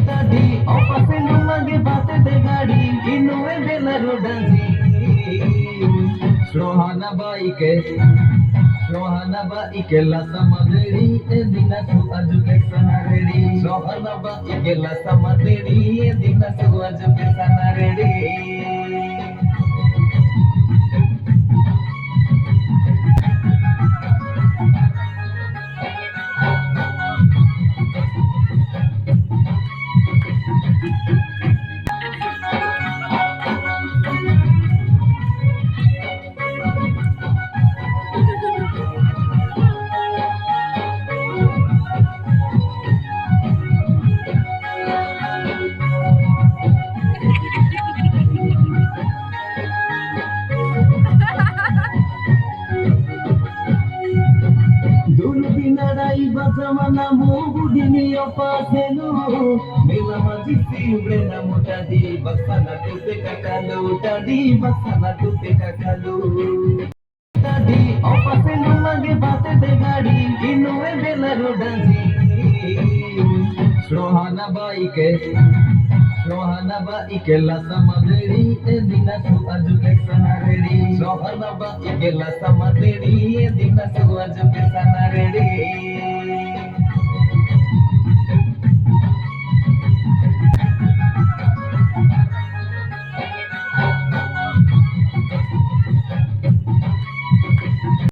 Tadi opase lumage bate de gadi inuwe bela rodaji Sohana baike la samaderi edina su ajuke sanaredi Sohana baike la samaderi edina su ajuke sanaredi Dulbinarai bajamana mugudini opasenu Milamaji sibrena mutadi basana tupe kakalu Tadi basana tupe kakalu Tadi opasenu lage bate de gadi inuwe bela rodaji Sohana baike la samaderi edina su ajuke sanaredi Sohana baike la samaderi edina su ajuke sanaredi